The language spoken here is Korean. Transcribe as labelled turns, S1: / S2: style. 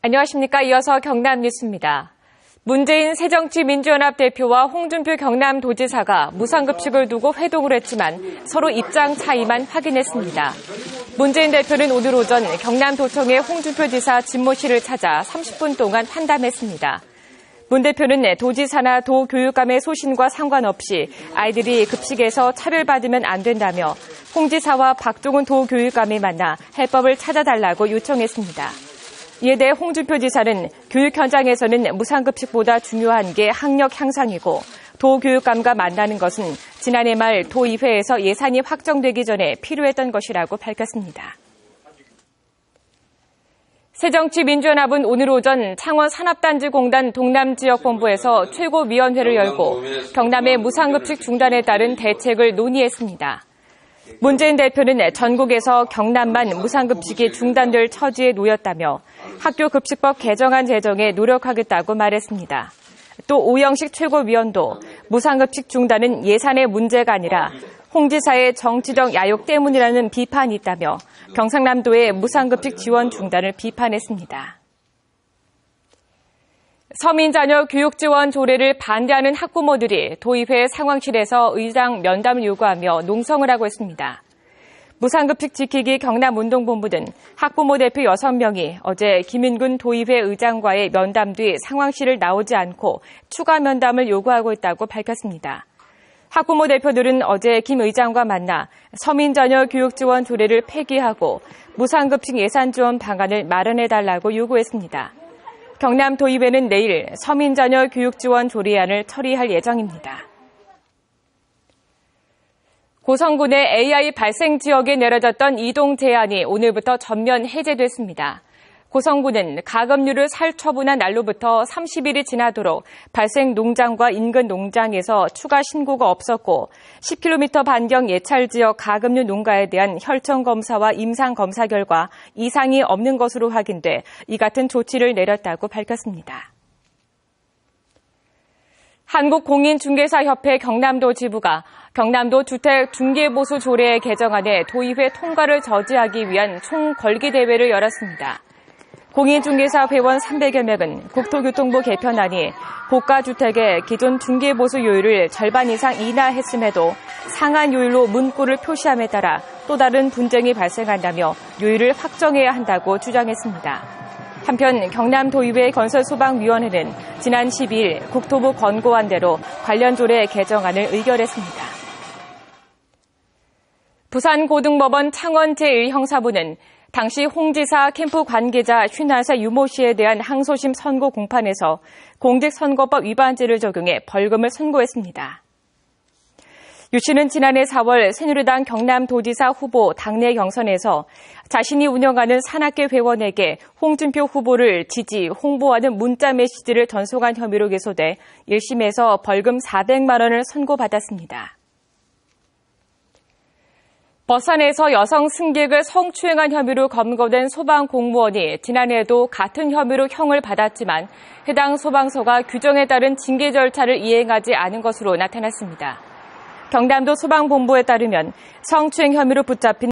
S1: 안녕하십니까. 이어서 경남 뉴스입니다. 문재인 새정치민주연합 대표와 홍준표 경남도지사가 무상급식을 두고 회동을 했지만 서로 입장 차이만 확인했습니다. 문재인 대표는 오늘 오전 경남도청의 홍준표 지사 집무실을 찾아 30분 동안 환담했습니다. 문 대표는 도지사나 도교육감의 소신과 상관없이 아이들이 급식에서 차별받으면 안 된다며 홍 지사와 박종훈 도교육감이 만나 해법을 찾아달라고 요청했습니다. 이에 대해 홍준표 지사는 교육 현장에서는 무상급식보다 중요한 게 학력 향상이고 도교육감과 만나는 것은 지난해 말 도의회에서 예산이 확정되기 전에 필요했던 것이라고 밝혔습니다. 새정치민주연합은 오늘 오전 창원 산업단지공단 동남지역본부에서 최고위원회를 열고 경남의 무상급식 중단에 따른 대책을 논의했습니다. 문재인 대표는 전국에서 경남만 무상급식이 중단될 처지에 놓였다며 학교급식법 개정안 제정에 노력하겠다고 말했습니다. 또 오영식 최고위원도 무상급식 중단은 예산의 문제가 아니라 홍 지사의 정치적 야욕 때문이라는 비판이 있다며 경상남도의 무상급식 지원 중단을 비판했습니다. 서민자녀 교육지원 조례를 반대하는 학부모들이 도의회 상황실에서 의장 면담을 요구하며 농성을 하고 있습니다. 무상급식 지키기 경남운동본부 등 학부모 대표 6명이 어제 김인군 도의회 의장과의 면담 뒤 상황실을 나오지 않고 추가 면담을 요구하고 있다고 밝혔습니다. 학부모 대표들은 어제 김 의장과 만나 서민자녀 교육지원 조례를 폐기하고 무상급식 예산 지원 방안을 마련해달라고 요구했습니다. 경남도의회는 내일 서민자녀 교육지원 조례안을 처리할 예정입니다. 고성군의 AI 발생 지역에 내려졌던 이동 제한이 오늘부터 전면 해제됐습니다. 고성군은 가금류를 살처분한 날로부터 30일이 지나도록 발생 농장과 인근 농장에서 추가 신고가 없었고 10km 반경 예찰 지역 가금류 농가에 대한 혈청 검사와 임상 검사 결과 이상이 없는 것으로 확인돼 이 같은 조치를 내렸다고 밝혔습니다. 한국공인중개사협회 경남도 지부가 경남도 주택중개보수 조례 개정안의 도의회 통과를 저지하기 위한 총걸기 대회를 열었습니다. 공인중개사 회원 300여 명은 국토교통부 개편안이 고가주택의 기존 중개보수 요율을 절반 이상 인하했음에도 상한 요율로 문구를 표시함에 따라 또 다른 분쟁이 발생한다며 요율을 확정해야 한다고 주장했습니다. 한편 경남도의회 건설소방위원회는 지난 12일 국토부 권고안 대로 관련 조례 개정안을 의결했습니다. 부산고등법원 창원 제1형사부는 당시 홍 지사 캠프 관계자 51세 유모 씨에 대한 항소심 선고 공판에서 공직선거법 위반죄를 적용해 벌금을 선고했습니다. 유 씨는 지난해 4월 새누리당 경남도지사 후보 당내 경선에서 자신이 운영하는 산악회 회원에게 홍준표 후보를 지지, 홍보하는 문자 메시지를 전송한 혐의로 기소돼 1심에서 벌금 400만 원을 선고받았습니다. 버산에서 여성 승객을 성추행한 혐의로 검거된 소방공무원이 지난해에도 같은 혐의로 형을 받았지만 해당 소방서가 규정에 따른 징계 절차를 이행하지 않은 것으로 나타났습니다. 경남도 소방본부에 따르면 성추행 혐의로 붙잡힌